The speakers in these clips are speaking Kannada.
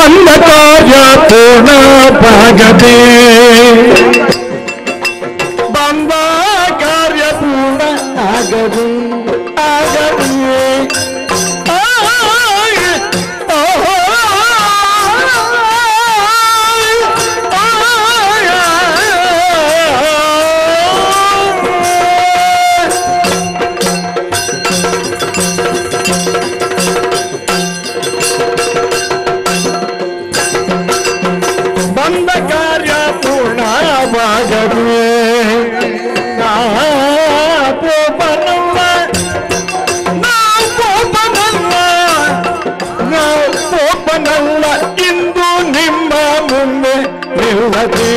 ಬಂದ ಕಾರ್ಯ ಪೂರ್ಣವಾಗದೆ ಬಂದ ಕಾರ್ಯ ಪೂರ್ಣ ಆಗದೆ ಇಂದು ನಿಮ್ಮ ಮುಂದೆ ನಿಲ್ಲದೆ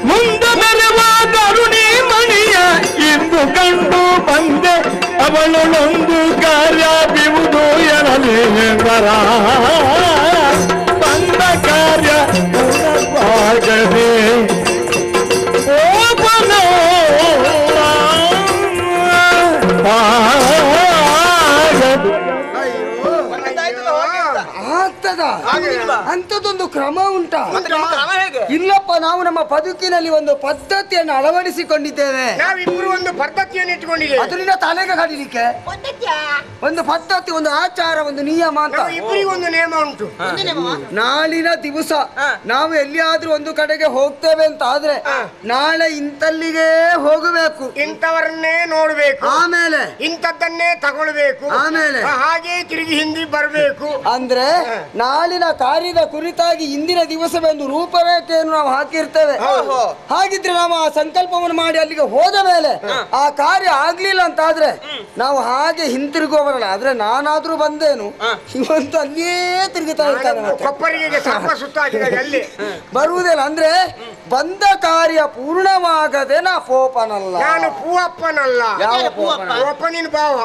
ಮುಂದೆ ಮೆರೆವ ಕರುಣಿ ಮಣಿಯ ಇಂದು ಕಂಡು ಬಂದೆ ಅವಳು ನೊಂದು ಕಾರ್ಯ ಬಿವುದು ಎನಲಿ ಬರ ಬಂದ ಕಾರ್ಯ ಪೂರ್ಣವಾಗದೆ ಅಂತದೊಂದು ಕ್ರಮ ಉಂಟಾ? ಇಲ್ಲಪ್ಪ, ನಾವು ನಮ್ಮ ಬದುಕಿನಲ್ಲಿ ಒಂದು ಪದ್ಧತಿಯನ್ನು ಅಳವಡಿಸಿಕೊಂಡಿದ್ದೇವೆ. ನಾವಿಬ್ರು ಒಂದು ಪದ್ಧತಿಯನ್ನು ಇಟ್ಟುಕೊಂಡಿದ್ದೇವೆ. ಅದು ನಿನ್ನ ತಲೆಗೆ ಕಡಿಲಿಕ್ಕೆ ಒಂದು ಪದ್ಧತಿ, ಒಂದು ಆಚಾರ, ಒಂದು ನಿಯಮ ಅಂತ ಇಬ್ಬರಿಗೂ ಒಂದು ನಿಯಮ ಉಂಟು. ನಾಳಿನ ದಿವಸ ನಾವು ಎಲ್ಲಿಯಾದ್ರೂ ಒಂದು ಕಡೆಗೆ ಹೋಗ್ತೇವೆ ಅಂತ ಆದ್ರೆ ನಾಳೆ ಇಂತಲ್ಲಿಗೆ ಹೋಗಬೇಕು, ಇಂಥವರನ್ನೇ ನೋಡ್ಬೇಕು, ಆಮೇಲೆ ಇಂಥದ್ದನ್ನೇ ತಗೊಳ್ಬೇಕು, ಆಮೇಲೆ ಹಾಗೆ ತಿರುಗಿ ಹಿಂದಿ ಬರ್ಬೇಕು. ಅಂದ್ರೆ ನಾಳಿನ ಕಾರ್ಯದ ಕುರಿತಾಗಿ ಇಂದಿನ ದಿವಸವೇ ಒಂದು ರೂಪರೇಖೆಯನ್ನು ನಾವು ಹಾಕಿರ್ತೇವೆ. ಹಾಗಿದ್ರೆ ನಾವು ಆ ಸಂಕಲ್ಪವನ್ನು ಮಾಡಿ ಅಲ್ಲಿಗೆ ಹೋದ ಮೇಲೆ ಆ ಕಾರ್ಯ ಆಗ್ಲಿಲ್ಲ ಅಂತ ಆದ್ರೆ ನಾವು ಹಾಗೆ ಹಿಂತಿರುಗುವವರಲ್ಲ. ಆದ್ರೆ ನಾನಾದ್ರೂ ಬಂದೇನು, ಇವತ್ತು ಅಲ್ಲಿಯೇ ತಿರುಗುತ್ತಾ ಇರ್ತಾನೆ, ಕೊಪ್ಪರಿಗೆ ಸರ್ಪ ಸುತ್ತಾಕಿದಾಗ ಅಲ್ಲಿ ಬರುವುದಿಲ್ಲ. ಅಂದ್ರೆ ಬಂದ ಕಾರ್ಯ ಪೂರ್ಣವಾಗದೆ ನಾ ಪೋಪನಲ್ಲ, ನಾನು ಪೂವಪ್ಪನಲ್ಲ. ಯಾವ ಪೋಪ? ನಿನ್ ಭಾವ.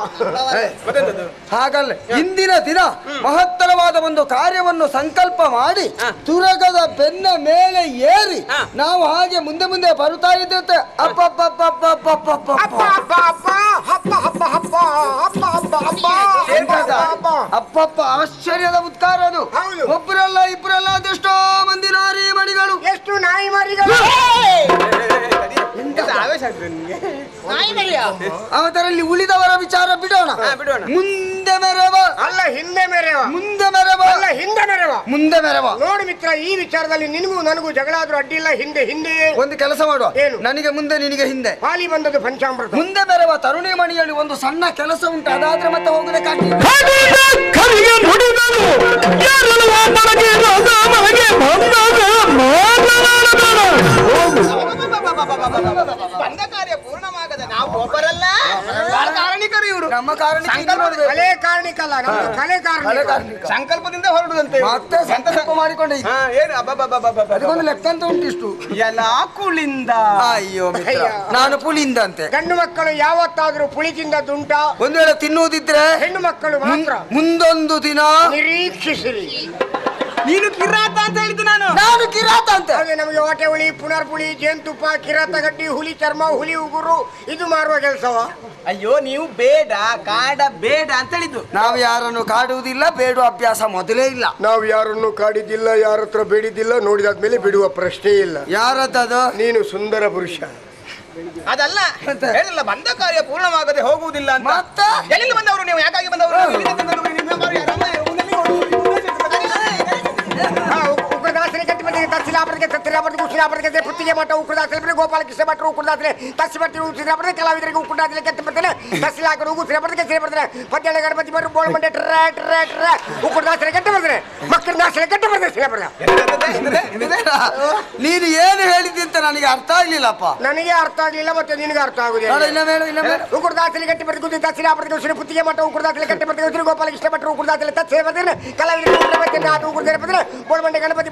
ಹಾಗಲ್ಲ, ಇಂದಿನ ದಿನ ಮಹತ್ತರವಾದ ಒಂದು ಕಾರ್ಯವನ್ನು ಸಂಕಲ್ಪ ಮಾಡಿ ತುರಗದ ಬೆನ್ನ ಮೇಲೆ ಏರಿ ನಾವು ಹಾಗೆ ಮುಂದೆ ಮುಂದೆ ಬರುತ್ತಾ ಇದ್ದೇವೆ. ಅಪ್ಪಪ್ಪ ಆಶ್ಚರ್ಯದ ಉತ್ಕಾರ ಅದು. ಒಬ್ಬರಲ್ಲ ಇಬ್ಬರಲ್ಲ, ಅದೆಷ್ಟೋ ಮಂದಿ ನಾರಿ ಮಣಿಗಳು, ಎಷ್ಟು ನಾಯಿ ಮರಿಗಳು. ಅದರಲ್ಲಿ ಉಳಿದವರ ವಿಚಾರ ಬಿಡೋಣ. ಮುಂದೆ ಮೆರವ ಅಲ್ಲ ಹಿಂದೆ ಮೆರೆವ, ಮುಂದೆ ಮೆರವ ಅಲ್ಲ ಹಿಂದೆ ಮೆರೆವ, ಮುಂದೆ ಮೆರವ. ನೋಡಿ ಮಿತ್ರ, ಈ ವಿಚಾರದಲ್ಲಿ ನಿನಗೂ ನನಗೂ ಜಗಳ ಆದ್ರೂ ಅಡ್ಡಿಲ್ಲ. ಹಿಂದೆ ಹಿಂದೆ ಒಂದು ಕೆಲಸ ಮಾಡುವ, ಏನು? ನನಗೆ ಮುಂದೆ ನಿನಗೆ ಹಿಂದೆ. ಪಾಲಿ ಬಂದದ್ದು ಪಂಚಾಮೃತ. ಮುಂದೆ ಮೆರವ ತರುಣಿ ಮಣಿಯಲ್ಲಿ ಒಂದು ಸಣ್ಣ ಕೆಲಸ ಉಂಟು, ಅದಾದ್ರೆ ಮತ್ತೆ ಹೋಗಬೇಕಾಗಿ ಕಾರ್ಯ ಪೂರ್ಣವಾಗದೆ ನಾವು ಒಬ್ಬರಲ್ಲ, ಕಾರಣಿಕರು ಇವರು. ನಮ್ಮ ಕಾರಣ ಕಲೆ ಕಾರಣಿಕಲ್ಲ, ನಮ್ಮ ಕಲೆ ಕಾರಣಿಕ. ಸಂಕಲ್ಪದಿಂದ ಹೊರಡುದಂತೆ ಮತ್ತೆ ಸಂಕಲ್ಪ ಮಾಡಿಕೊಂಡೆ. ಏನು ಅದಕ್ಕೊಂದು ಲೆಕ್ಕ ಅಂತ ಉಂಟಿಷ್ಟು ಎಲ್ಲ ಕುಳಿಂದ. ಅಯ್ಯೋ ಮಿತ್ರ, ನಾನು ಪುಳಿಂದ ಅಂತೆ. ಗಂಡು ಮಕ್ಕಳು ಯಾವತ್ತಾದ್ರೂ ಪುಳಿ ತಿಂದದ್ದುಂಟಾ? ಒಂದು ವೇಳೆ ತಿನ್ನುವುದಿದ್ರೆ ಹೆಣ್ಣು ಮಕ್ಕಳು ಮಾತ್ರ. ಮುಂದೊಂದು ದಿನ ನಿರೀಕ್ಷಿಸಿರಿ. ನೀನು ಕಿರಾತ ಅಂತ ಹೇಳಿದ್ದು, ನಾನು ಕಿರಾತ ಅಂತ. ಹಾಗೆ ನಮಗೆ ಹೊಟ್ಟೆ ಹುಳಿ, ಪುನರ್ಪುಳಿ, ಜೇನುತುಪ್ಪ, ಕಿರಾತ ಗಡ್ಡಿ, ಹುಲಿ ಚರ್ಮ, ಹುಲಿ ಉಗುರು ಇದು ಮಾರುವ ಕೆಲಸವ? ಅಯ್ಯೋ, ನೀವು ಬೇಡ ಕಾಡ ಬೇಡ ಅಂತ ಹೇಳಿದ್ದು. ನಾವು ಯಾರನ್ನು ಕಾಡುವುದಿಲ್ಲ, ಬೇಡುವ ಅಭ್ಯಾಸ ಮೊದಲೇ ಇಲ್ಲ. ನಾವು ಯಾರನ್ನು ಕಾಡಿದ್ದಿಲ್ಲ, ಯಾರ ಹತ್ರ ಬೇಡಿದ್ದಿಲ್ಲ, ನೋಡಿದಾದ್ಮೇಲೆ ಬಿಡುವ ಪ್ರಶ್ನೆ ಇಲ್ಲ. ಯಾರದ್ದದು? ನೀನು ಸುಂದರ ಪುರುಷ. ಅದಲ್ಲ ಹೇಳಿಲ್ಲ, ಬಂದ ಕಾರ್ಯ ಪೂರ್ಣವಾಗದೆ ಹೋಗುವುದಿಲ್ಲ ಅಂತ. ಮತ್ತೆ ಎಲ್ಲಿಂದ ಬಂದವರು ನೀವು? ಯಾಕಾಗಿ ಬಂದವರು? ಉಗ್ರದಾಸರಿ ಕಟ್ಟಿ ಬಂದಿದೆ. ತರ್ಸಿಲಾಪರಿಗೆ ತತ್ತಿಲಾಪರಿಗೆ ಕುಶಿಲಾಪರಿಗೆ ಪುತ್ತಿಗೆ ಮಠ ಉಗ್ರದಾಸರಿ ಗೋಪಾಲಕೃಷ್ಣ ಭಟ್ರು ಉಗ್ರದಾಸರೆ ತರ್ಸಿ ಬರ್ತೀವಿ. ಉಸಿರಾಪಡೆ ಕಲಾವಿದರಿಗೆ ಉಗ್ರದಾಸರಿ ಕಟ್ಟಿ ಬರ್ತಾನೆ. ತರ್ಸಿಲಾಕರು ಉಸಿರಾಪಡೆ ಸೇರಿ ಬರ್ತಾರೆ. ಪದ್ಯಾಳ ಗಣಪತಿ ಬರು ಬೋಳ್ ಮಂಡೆ ಉಗ್ರದಾಸರಿ ಕಟ್ಟಿ ಬರ್ತಾರೆ. ಮಕ್ಕಳ ದಾಸರಿ ಕಟ್ಟಿ ಬರ್ತಾರೆ. ನೀನು ಏನು ಹೇಳಿದ್ದಿ ಅಂತ ನನಗೆ ಅರ್ಥ ಆಗ್ಲಿಲ್ಲಪ್ಪ. ನನಗೆ ಅರ್ಥ ಆಗ್ಲಿಲ್ಲ, ಮತ್ತೆ ನಿನಗೆ ಅರ್ಥ ಆಗುದಿಲ್ಲ. ಉಗ್ರದಾಸರಿ ಕಟ್ಟಿ ಬರ್ತೀವಿ. ತರ್ಸಿಲಾಪರಿಗೆ ಉಸಿರು ಪುತ್ತಿಗೆ ಮಠ ಉಗ್ರದಾಸರಿ ಕಟ್ಟಿ ಬರ್ತೀವಿ. ಉಸಿರು ಗೋಪಾಲಕೃಷ್ಣ ಭಟ್ರು ಉಗ್ರದಾಸರಿ ತರ್ಸಿ ಬರ್ತಾರೆ. ಕಲಾವಿದರಿಗೆ ಉಗ್ರದಾಸರಿ ಬರ್ತಾರೆ. ಬೋಳ್ ಮಂಡೆ ಗಣಪತಿ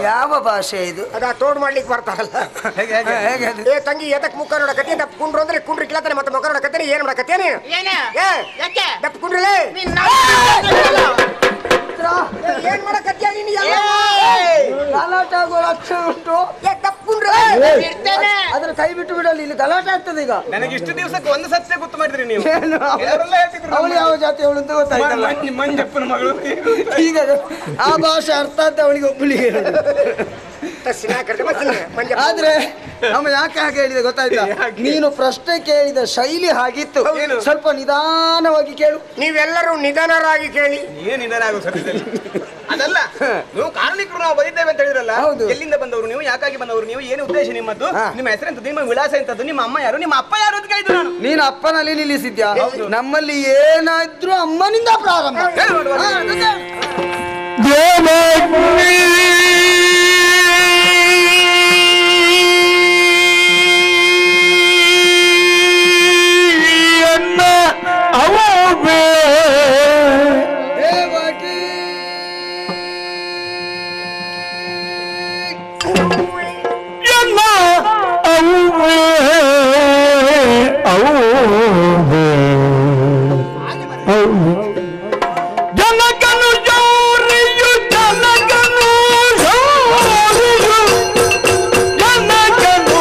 ಯಾವ ಭಾಷೆ ಇದು? ಅದ ತೋಡ್ ಮಾಡ್ಲಿಕ್ಕೆ ಬರ್ತಾರಲ್ಲ. ಏ ತಂಗಿ, ಎದಕ್ ಮುಖ ನೋಡ ಕತೆ ದಪ್ಪ ಕುಂಡ್ರು ಅಂದ್ರೆ ಕುಂಡ್ರಿ ಕಿಲತ್ತಾನೆ, ಮತ್ತೆ ಮುಖ ನೋಡ ಕತ್ತೇನೆ. ಏನ್ ಮಾಡ ಕತ್ತೇನೆ ದಪ್ಪ ಕುಂಡ್ರಲೇ ಏನ್ ಮಾಡ ಕತ್ಯ ನೀನು? ಗಲಾಟೆ ಆಗೋ ಲಕ್ಷಣ ಉಂಟು. ದಪ್ಪ ಕುಂಡ್ರೆ ಅದ್ರ ಕೈ ಬಿಟ್ಟು ಬಿಡಲಿ, ಇಲ್ಲಿ ಗಲಾಟೆ ಆಗ್ತದೆ ಈಗ. ನನಗೆ ಇಷ್ಟು ದಿವಸಕ್ಕೆ ಒಂದು ಸತ್ಯ ಗೊತ್ತು ಮಾಡಿದ್ರಿ ನೀವು. ಏನು ಕೆಲವರೆಲ್ಲ ಹೇಳ್ತಿದ್ರು ಅವಳು ಯಾವ ಜಾತಿ ಅವಳು ಅಂತ ಗೊತ್ತಾಯ್ತಲ್ಲ. ಮಂಜಪ್ಪನ ಮಗಳು. ಈಗ ಆ ಭಾಷೆ ಅರ್ಥ ಅಂತ ಅವಳಿಗೆ ಒಬ್ಬಳಿಗೆ ಆದ್ರೆ ನಮ್ಮ ಯಾಕೆ ಹಾಗೆ ಹೇಳಿದೆ ಗೊತ್ತಾಯ್ತಾ? ನೀನು ಪ್ರಶ್ನೆ ಕೇಳಿದ ಶೈಲಿ ಹಾಗಿತ್ತು. ಸ್ವಲ್ಪ ನಿಧಾನವಾಗಿ ಕೇಳು. ನೀವೆಲ್ಲರೂ ನಿಧಾನರಾಗಿ ಕೇಳಿ. ಏನ್ ನಿಧಾನ ಆಗೋ ಸತ್ಯದಲ್ಲಿ ಅದಲ್ಲ. ನೀವು ಕಾರಣಿಕರು ನಾವು ಬಂದಿದ್ದೇವೆ ಅಂತ ಹೇಳಿದ್ರಲ್ಲ. ಎಲ್ಲಿಂದ ಬಂದವರು ನೀವು, ಯಾಕಾಗಿ ಬಂದವರು ನೀವು, ಏನು ಉದ್ದೇಶ ನಿಮ್ಮದ್ದು, ನಿಮ್ಮ ಹೆಸರೆಂತದ್ದು, ನಿಮ್ಮ ವಿಳಾಸ ಎಂತದ್ದು, ನಿಮ್ಮ ಅಮ್ಮ ಯಾರು, ನಿಮ್ಮ ಅಪ್ಪ ಯಾರು ಅಂತ ಕೇಳಿದ್ರು ನಾನು. ನೀನು ಅಪ್ಪನಲ್ಲಿ ನಿಲ್ಲಿಸಿದ್ಯಾ? ನಮ್ಮಲ್ಲಿ ಏನಾದ್ರೂ ಅಮ್ಮನಿಂದ ಪ್ರಾರಂಭ. ಜನಕನು ಜೋರಿಯು ಜನಕನು ಜೋರಿಯು ಜನಕನು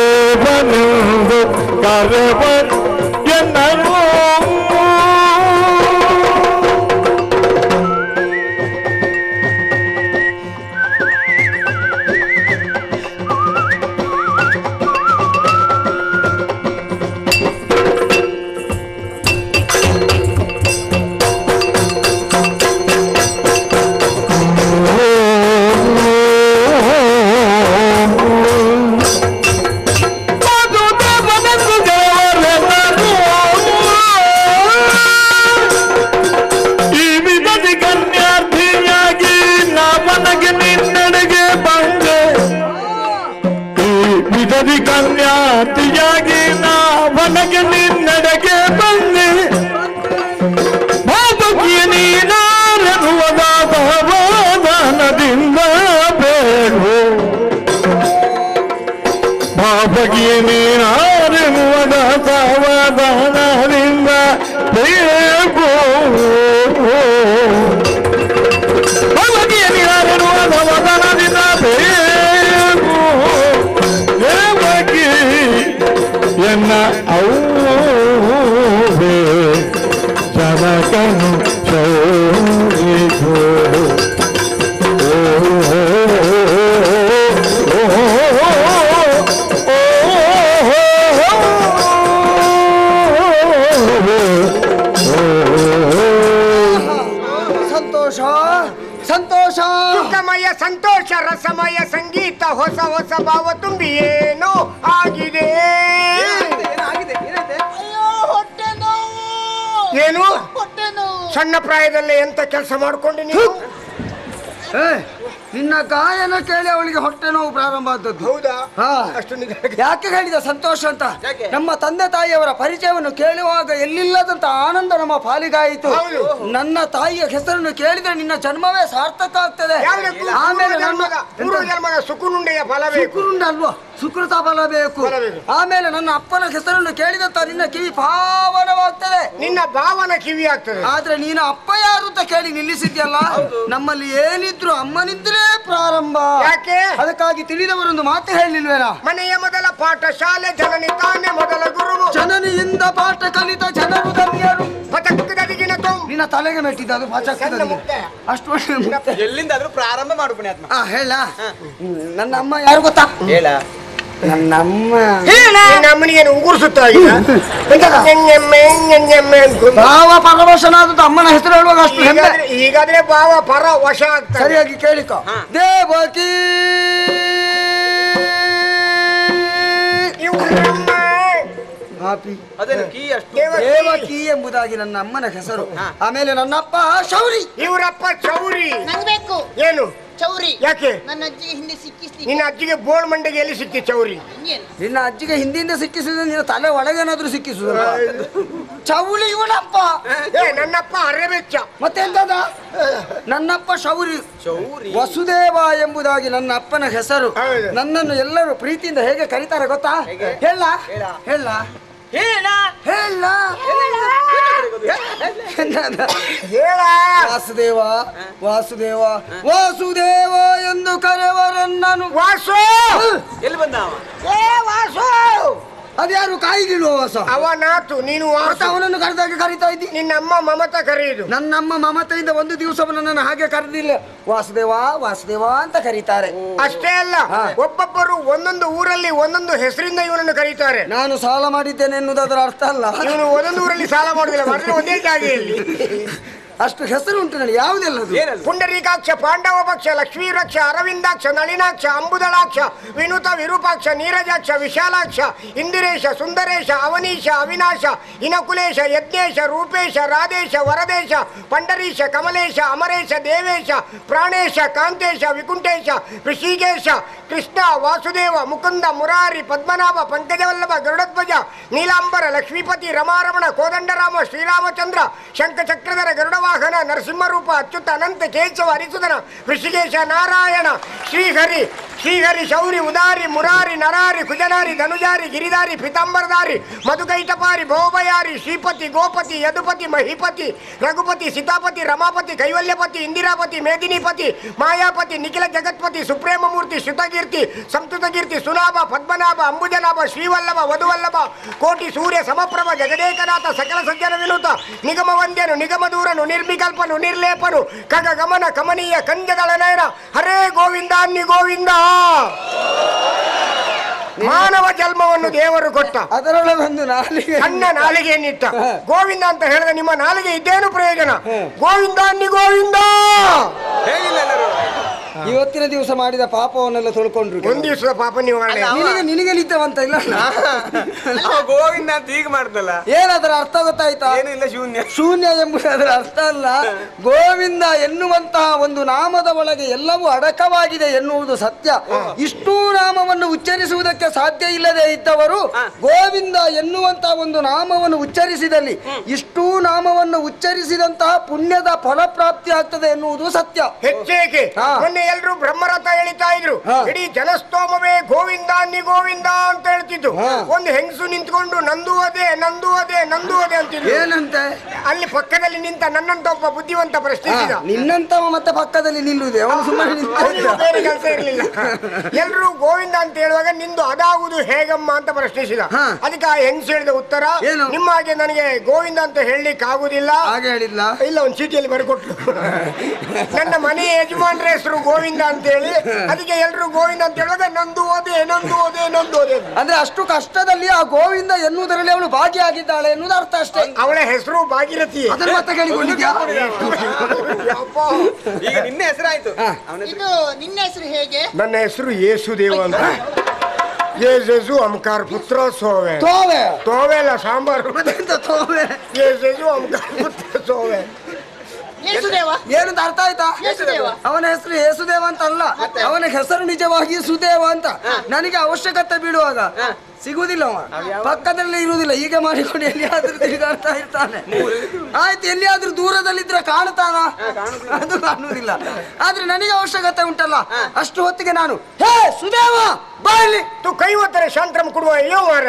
ವಾಸುದೇವನೆಂದು ಕರೆವ ಎನ್ನರು ಕನ್ಯಾತಿಯಾಗಿ ನಾವನಗೆ ನಿನ್ನಡೆಗೆ ಬಂದೆ ಬಾಬಕಿಯ ನೀನಾರೆನ್ನುವುದ ಸಮಾಧಾನದಿಂದ ಬೇಡು ಬಾಬಕಿಯ ನೀನಾರೆನ್ನುವುದ ಸಮಾಧಾನದಿಂದ ಬೇಕು ಬಾಬಕಿಯ ನೀನಾರೆನ್ನುವ ಸಮಾಧಾನದಿಂದ ಬೇಕು ಎನ್ನ ಔವೇ ಜನಕನು ಚೌರಿಗೋ ಸಂತೋಷ ಸಂತೋಷ ಸುಖಮಯ ಸಂತೋಷ ರಸಮಯ ಸಂಗೀತ ಹೊಸ ಹೊಸ ಭಾವ ತುಂಬಿ ಏನೋ ಆಗಿದೆ. ಏನು ಸಣ್ಣ ಪ್ರಾಯದಲ್ಲೇ ಎಂತ ಕೆಲಸ ಮಾಡ್ಕೊಂಡು ನೀವು? ನಿನ್ನ ಗಾಯನ ಕೇಳಿ ಅವಳಿಗೆ ಹೊಟ್ಟೆ ನೋವು ಪ್ರಾರಂಭ ಆದದ್ದು. ಹೌದಾ? ಅಷ್ಟು ಯಾಕೆ ಹೇಳಿದ ಸಂತೋಷ ಅಂತ? ನಮ್ಮ ತಂದೆ ತಾಯಿಯವರ ಪರಿಚಯವನ್ನು ಕೇಳುವಾಗ ಎಲ್ಲಿಲ್ಲದಂತ ಆನಂದ ನಮ್ಮ ಪಾಲಿಗಾಯಿತು. ನನ್ನ ತಾಯಿಯ ಹೆಸರನ್ನು ಕೇಳಿದ್ರೆ ನಿನ್ನ ಜನ್ಮವೇ ಸಾರ್ಥಕ ಆಗ್ತದೆ. ಆಮೇಲೆ ಪೂರ್ವ ಜನ್ಮದ ಸುಕುನುಂಡೆಯ ಫಲ ಬೇಕು. ಸುಕುನುಂಡ ಅಲ್ವಾ, ಸುಕೃತ ಫಲ ಬೇಕು. ಆಮೇಲೆ ನನ್ನ ಅಪ್ಪನ ಹೆಸರನ್ನು ಕೇಳಿದಂತ ನಿನ್ನ ಕಿವಿ ಪಾವನವಾಗ್ತದೆ, ನಿನ್ನ ಭಾವನ ಕಿವಿ ಆಗ್ತದೆ. ಆದ್ರೆ ನೀನು ಅಪ್ಪ ಯಾರು ಅಂತ ಕೇಳಿ ನಿಲ್ಲಿಸಿದ್ಯಲ್ಲ, ನಮ್ಮಲ್ಲಿ ಏನಿದ್ರು ಅಮ್ಮನಿಂದಲೇ ಪ್ರಾರಂಭ. ಯಾಕೆ? ಅದಕ್ಕಾಗಿ ತಿಳಿದವರೊಂದು ಮಾತು ಹೇಳಿಲ್ವೇನಾ? ಮನೆಯ ಮೊದಲ ಪಾಠ ಶಾಲೆ ಜನನಿ ತಾನೇ ಮೊದಲ ಗುರುವು. ಜನನಿಯಿಂದ ಪಾಠ ಕಲಿತ ಜನರು ಧನ್ಯರು. ಪಥ ನಿನ್ನ ತಲೆಗೆ ಮೆಟ್ಟಿದ್ದು ಅದು ಸಣ್ಣ ಮುಕ್ತಾಯ. ಅಷ್ಟು ವರ್ಷ ಎಲ್ಲಿಂದಾದ್ರೂ ಪ್ರಾರಂಭ ಮಾಡು ಪುಣ್ಯಾತ್ಮ. ಹೇಳ ನನ್ನ ಅಮ್ಮ ಯಾರು ಗೊತ್ತಾ? ಹೇಳ. ನನ್ನ ಅಮ್ಮ ಅಮ್ಮನಿಗೇನು ಉಗುರು ಸುತ್ತ ಭಾವ ಪರವಶನಾದದ್ದು ಅಮ್ಮನ ಹೆಸರು ಹೇಳುವಾಗ ಅಷ್ಟು ಹೆಮ್ಮೆ. ಈಗಾದ್ರೆ ಭಾವ ಪರ ವಶ ಆಗ್ತಾರೆ. ಸರಿಯಾಗಿ ಕೇಳಿಕೊ. ದೇವಕಿ ಅದನ್ನು ಕೀ ಅಷ್ಟು ದೇವಕಿ ಎಂಬುದಾಗಿ ನನ್ನ ಅಮ್ಮನ ಹೆಸರು. ಆಮೇಲೆ ನನ್ನಪ್ಪ ಶೌರಿ. ಇವರಪ್ಪ ಚೌರಿ. ನಂಗ್ಬೇಕು ಏನು ಚೌರಿ? ಯಾಕೆ? ನನ್ನ ಅಜ್ಜಿಗೆ ಹಿಂದೆ ಸಿಕ್ಕಿಸ್ಲಿ. ನಿನ್ನ ಅಜ್ಜಿಗೆ ಬೋಳ್ ಮಂಡೆಗೆ ಎಲ್ಲಿ ಸಿಕ್ತಿ ಚೌರಿ? ನಿನ್ನ ಅಜ್ಜಿಗೆ ಹಿಂದಿಂದ ಸಿಕ್ಕಿಸುದು ನಿನ್ನ ತಲೆ ಒಳಗೇನಾದ್ರೂ ಸಿಕ್ಕಿಸುದು. ಚೌಳಿ ಇವನಪ್ಪ. ನನ್ನಪ್ಪ ಅರೆಬೆಚ್ಚ. ಮತ್ತೆಂತದ? ನನ್ನಪ್ಪ ಶೌರಿ. ವಸುದೇವ ಎಂಬುದಾಗಿ ನನ್ನ ಅಪ್ಪನ ಹೆಸರು. ನನ್ನನ್ನು ಎಲ್ಲರೂ ಪ್ರೀತಿಯಿಂದ ಹೇಗೆ ಕರೀತಾರೆ ಗೊತ್ತಾ? ಹೇಳ ಹೇಳ ಹೇಳ ಹೇಳ ಹೇಳ ವಾಸುದೇವ ವಾಸುದೇವ ವಾಸುದೇವ ಎಂದು ಕರೆವರನ್ನನು. ವಾಸು ಎಲ್ಲಿ ಬಂದ ಅವ? ವಾಸು ಅದ್ಯಾರು ಕಾಯಿಗಿಳುವ ವಾಸ? ಅವನಾತು ನೀನು ವಾಸು. ಅವನನ್ನು ಕರೆದಾಗಿ ಕರೀತಾ ಇದ್ದಿ. ನಿನ್ನಮ್ಮ ಮಮತಾ ಕರೆಯುದು. ನನ್ನಮ್ಮ ಮಮತೆಯಿಂದ ಒಂದು ದಿವಸ ನನ್ನನ್ನು ಹಾಗೆ ಕರೆದಿಲ್ಲ. ವಾಸುದೇವ ವಾಸುದೇವ ಅಂತ ಕರೀತಾರೆ. ಅಷ್ಟೇ ಅಲ್ಲ, ಒಬ್ಬೊಬ್ಬರು ಒಂದೊಂದು ಊರಲ್ಲಿ ಒಂದೊಂದು ಹೆಸರಿಂದ ಇವನನ್ನು ಕರೀತಾರೆ. ನಾನು ಸಾಲ ಮಾಡಿದ್ದೇನೆ ಎನ್ನುವುದರ ಅರ್ಥ ಅಲ್ಲ. ಇವನು ಒಂದೊಂದು ಊರಲ್ಲಿ ಸಾಲ ಮಾಡುದಿಲ್ಲ, ಮಾಡಿದ್ರೆ ಒಂದೇ ಜಾಗೆಯಲ್ಲಿ. ಅಷ್ಟು ಹೆಸರು ಉಂಟು ನನಗೆ. ಯಾವುದೆಲ್ಲದು? ಪುಂಡರೀಕಾಕ್ಷ, ಪಾಂಡವ ಪಕ್ಷ, ಲಕ್ಷ್ಮೀರಕ್ಷ, ಅರವಿಂದಾಕ್ಷ, ನಳಿನಾಕ್ಷ, ಅಂಬುದಳಾಕ್ಷ, ವಿನುತ, ವಿರೂಪಾಕ್ಷ, ನೀರಜಾಕ್ಷ, ವಿಶಾಲಾಕ್ಷ, ಇಂದಿರೇಶ, ಸುಂದರೇಶ, ಅವನೀಶ, ಅವಿನಾಶ, ಇನಕುಲೇಶ, ಯಜ್ಞೇಶ, ರೂಪೇಶ, ರಾಧೇಶ, ವರದೇಶ, ಪಂಡರೀಶ, ಕಮಲೇಶ, ಅಮರೇಶ, ದೇವೇಶ, ಪ್ರಾಣೇಶ, ಕಾಂತೇಶ, ವಿಕುಂಠೇಶ, ಋಷಿಕೇಶ, ಕೃಷ್ಣ, ವಾಸುದೇವ, ಮುಕುಂದ, ಮುರಾರಿ, ಪದ್ಮನಾಭ, ಪಂಕಜವಲ್ಲಭ, ಗರುಡಧ್ವಜ, ನೀಲಾಂಬರ, ಲಕ್ಷ್ಮೀಪತಿ, ರಮಾರಮಣ, ಕೋದಂಡರಾಮ, ಶ್ರೀರಾಮಚಂದ್ರ, ಶಂಖಚಕ್ರಧರ, ಗರುಡವಾಹನ, ನರಸಿಂಹರೂಪ, ಅಚ್ಯುತ, ಅನಂತ, ಕೇಶವ, ಹರಿಸುಧನ, ಋಷಿಕೇಶ, ನಾರಾಯಣ, ಶ್ರೀಹರಿ, ಶ್ರೀಹರಿ, ಶೌರಿ, ಉದಾರಿ, ಮುರಾರಿ, ನರಾರಿ, ಕುಜನಾರಿ, ಧನುಜಾರಿ, ಗಿರಿಧಾರಿ, ಪಿತಾಂಬರಧಾರಿ, ಮಧುಕೈಟಪಾರಿ, ಭೋಭಯಾರಿ, ಶ್ರೀಪತಿ, ಗೋಪತಿ, ಯದುಪತಿ, ಮಹಿಪತಿ, ರಘುಪತಿ, ಸೀತಾಪತಿ, ರಮಾಪತಿ, ಕೈವಲ್ಯಪತಿ, ಇಂದಿರಾಪತಿ, ಮೇದಿನಿಪತಿ, ಮಾಯಾಪತಿ, ನಿಖಿಲ ಜಗತ್ಪತಿ, ಸುಪ್ರೇಮಮೂರ್ತಿ, ಶ್ರುತಕೀರ್ತಿ, ಸಂಸ್ಕೃತಕೀರ್ತಿ, ಸುನಾಭ, ಪದ್ಮನಾಭ, ಅಂಬುಜನಾಭ, ಶ್ರೀವಲ್ಲಭ, ವಧುವಲ್ಲಭ, ಕೋಟಿ ಸೂರ್ಯ ಸಮಪ್ರಭ, ಜಗದೇಕನಾಥ, ಸಕಲ ಸಜ್ಜನ ವಿನುತ, ನಿಗಮ ವಂದ್ಯನು, ನಿಗಮ ದೂರನು, ನಿರ್ವಿಕಲ್ಪನು, ನಿರ್ಲೇಪನು, ಖಗ ಗಮನ, ಕಮನೀಯ, ಕಂಜದಳ ನಯನ, ಹರೇ ಗೋವಿಂದ ಅನ್ನಿ ಗೋವಿಂದ. ಮಾನವ ಜನ್ಮವನ್ನು ದೇವರು ಕೊಟ್ಟ, ಅದರೊಳಗೊಂದು ನಾಲಿಗೆ, ಸಣ್ಣ ನಾಲಿಗೆಯನ್ನಿಟ್ಟ. ಗೋವಿಂದ ಅಂತ ಹೇಳಿದ್ರೆ ನಿಮ್ಮ ನಾಲಿಗೆ ಇದ್ದೇನು ಪ್ರಯೋಜನ? ಗೋವಿಂದ ಅನ್ನಿ ಗೋವಿಂದ ಹೇಳಿಲ್ಲ ಎಲ್ಲರೂ. ಇವತ್ತಿನ ದಿವಸ ಮಾಡಿದ ಪಾಪವನ್ನೆಲ್ಲ ತೊಳ್ಕೊಂಡ್ರು. ಒಂದ್ ದಿವಸದ ಪಾಪ ನಿವಾರಣೆ. ನಿನಗೆ ನಿಂತವಂತ ಇಲ್ಲ. ಗೋವಿಂದ ಅಂತ ಈಗ ಮಾಡ್ದಲ್ಲ, ಏನದರ ಅರ್ಥ ಗೊತ್ತಾಯ್ತಾ? ಏನು ಇಲ್ಲ, ಶೂನ್ಯ. ಶೂನ್ಯ ಎಂಬುದು ಅದರ ಅರ್ಥ ಅಲ್ಲ. ಗೋವಿಂದ ಎನ್ನುವಂತಹ ಒಂದು ನಾಮದ ಒಳಗೆ ಎಲ್ಲವೂ ಅಡಕವಾಗಿದೆ ಎನ್ನುವುದು ಸತ್ಯ. ಇಷ್ಟೂ ನಾಮವನ್ನು ಉಚ್ಚರಿಸುವುದಕ್ಕೆ ಸಾಧ್ಯ ಇಲ್ಲದೆ ಇದ್ದವರು ಗೋವಿಂದ ಎನ್ನುವಂತಹ ಒಂದು ನಾಮವನ್ನು ಉಚ್ಚರಿಸಿದಲ್ಲಿ ಇಷ್ಟೂ ನಾಮವನ್ನು ಉಚ್ಚರಿಸಿದಂತಹ ಪುಣ್ಯದ ಫಲಪ್ರಾಪ್ತಿ ಆಗ್ತದೆ ಎನ್ನುವುದು ಸತ್ಯ. ಹೆಚ್ಚೇಕೆ ಎಲ್ರು ಬ್ರಹ್ಮರಥ ಹೇಳಿತಾ ಇದ್ರು. ಇಡೀ ಜನಸ್ತೋಮವೇ ಗೋವಿಂದ ಅನ್ನಿ ಗೋವಿಂದ ಅಂತ ಹೇಳ್ತಿದ್ದು. ಒಂದು ಹೆಂಗಸು ನಿಂತ್ಕೊಂಡು ನಂದುವದೆ ನಂದುವದೆ ನಂದುವದೆ ಅಂತಿದ್ರು. ಏನಂತೆ? ಅಲ್ಲಿ ಪಕ್ಕದಲ್ಲಿ ನಿಂತ ನನ್ನಂತ ಒಬ್ಬ ಬುದ್ಧಿವಂತ ಪ್ರಶ್ನಿಸಿದ. ನಿನ್ನಂತವ ಮತ್ತೆ ಪಕ್ಕದಲ್ಲಿ ನಿಲ್ಲುವುದೇ? ಅವನು ಸುಮ್ಮನೆ ಬೇರೆ ಕೆಲಸ ಇರಲಿಲ್ಲ. ಎಲ್ರು ಗೋವಿಂದ ಅಂತ ಹೇಳುವಾಗ ನಿಂದು ಅದಾಗುವುದು ಹೇಗಮ್ಮ ಅಂತ ಪ್ರಶ್ನಿಸಿದ. ಅದಕ್ಕೆ ಆ ಹೆಂಗಸು ಹೇಳಿದ ಉತ್ತರ, ನಿಮ್ಮ ಹಾಗೆ ನನಗೆ ಗೋವಿಂದ ಅಂತ ಹೇಳಲಿಕ್ಕೆ ಆಗುದಿಲ್ಲ. ಹಾಗೆ ಹೇಳಿಲ್ಲ. ಇಲ್ಲ, ಒಂದು ಚೀಟಿಯಲ್ಲಿ ಬರೆಕೊಟ್ರು. ನನ್ನ ಮನೆ ಯಜಮಾನ್ರ ಹೆಸರು ಗೋವಿಂದ ಅಂತ ಹೇಳಿ, ಅದಕ್ಕೆ ಎಲ್ರು ಗೋವಿಂದ ಅಂತ ಹೇಳುವಾಗ ನಂದು ಓದೆ ನಂದು ಓದೆ ನಂದು ಓದೆ. ಅಂದ್ರೆ ಅಷ್ಟು ಕಷ್ಟದಲ್ಲಿ ಆ ಗೋವಿಂದ ಎನ್ನುವುದರಲ್ಲಿ ಅವಳು ಭಾಗಿಯಾಗಿದ್ದಾಳೆ ಎನ್ನುವುದು ಅರ್ಥ ಅಷ್ಟೇ. ಅವಳ ಹೆಸರು ಭಾಗೀರಥಿ. ಅದರ ಮತ್ತೆ ಕೇಳಿಕೊಂಡಿದ್ಯಾ? ಈಗ ನಿನ್ನ ಹೆಸರಾಯ್ತು. ಇದು ನಿನ್ನ ಹೆಸರು ಹೇಗೆ? ನನ್ನ ಹೆಸರು ಯೇಸುದೇವ ಅಂತ. ಯೇಸು ಅಮ್ಕಾರ್ ಪುತ್ರ ಸೋವೆ. ತೋವೆ ತೋವೆ ಅಲ್ಲ, ಸಾಂಬಾರು. ತೋವೆ. ಯೇಸು ಅಮ್ಕಾರ್ ಪುತ್ರ ಸೋವೆ. ಯೇಸುದೇವ ಏನಂತ ಅರ್ಥ ಆಯ್ತಾ? ಅವನ ಹೆಸರು ಯೇಸುದೇವ ಅಂತ ಅಲ್ಲ, ಅವನ ಹೆಸರು ನಿಜವಾಗಿ ಸುದೇವ ಅಂತ. ನನಗೆ ಅವಶ್ಯಕತೆ ಬೀಳುವಾಗ ಸಿಗುವುದಿಲ್ಲ, ಅವ ಪಕ್ಕದಲ್ಲಿ ಇರುವುದಿಲ್ಲ. ಈಗ ಮಾಡಿಕೊಂಡು ಎಲ್ಲಿಯಾದ್ರೂ ತಿರುಗಾಡ್ತಾ ಇರ್ತಾನೆ. ಆಯ್ತು, ಎಲ್ಲಿಯಾದ್ರೂ ದೂರದಲ್ಲಿದ್ರೆ ಕಾಣ್ತಾನ? ಅದು ಕಾಣುವುದಿಲ್ಲ. ಆದ್ರೆ ನನಗೆ ಅವಶ್ಯಕತೆ ಉಂಟಲ್ಲ, ಅಷ್ಟು ಹೊತ್ತಿಗೆ ನಾನು ಹೇ ಸುದೇವ ಬಾಯಲ್ಲಿ ತು ಕೈ ಒತ್ತರೆ ಶಾಂತ್ರಂ ಕೊಡುವ ಅಯ್ಯೋ ಮಾರ.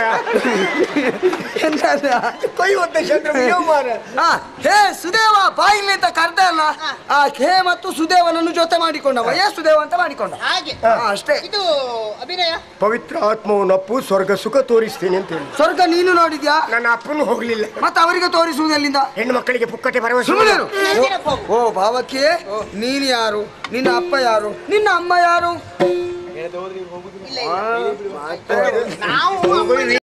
ಕೈ ಒತ್ತ ಶಾಂತ್ರಂ ಅಯ್ಯೋ ಮಾರ. ಹೇ ಸುದೇವ ಬಾಯಿಲಿ ಅಂತ ಕರ್ದೆ ಅಲ್ಲ, ಆ ಖೇ ಮತ್ತು ಸುದೇವನನ್ನು ಜೊತೆ ಮಾಡಿಕೊಂಡವ, ಏ ಸುದೇವ ಅಂತ ಮಾಡಿಕೊಂಡ. ಹಾಗೆ ಅಷ್ಟೇ. ಇದು ಅಭಿನಯ. ಪವಿತ್ರ ಆತ್ಮವು ನಪ್ಪು ಸ್ವರ್ಗ ಸುಖ ತೋರಿಸ್ತೇನೆ ಅಂತ ಹೇಳಿ. ಸ್ವರ್ಗ ನೀನು ನೋಡಿದ್ಯಾ? ನನ್ನ ಅಪ್ಪನು ಹೋಗ್ಲಿಲ್ಲ. ಮತ್ತೆ ಅವರಿಗೆ ತೋರಿಸುವುದು ಎಲ್ಲಿಂದ? ಹೆಣ್ಣು ಮಕ್ಕಳಿಗೆ ಪುಕ್ಕಟೆ ಭರವಸೆ. ಸುಮ್ಮನೆ ಹತ್ತಿರಕ್ಕೆ ಹೋಗು. ಓ ಭಾವಕ್ಕೆ, ನೀನು ಯಾರು? ನಿನ್ನ ಅಪ್ಪ ಯಾರು? ನಿನ್ನ ಅಮ್ಮ ಯಾರು? ಇಲ್ಲ ಇಲ್ಲ. ನಾವು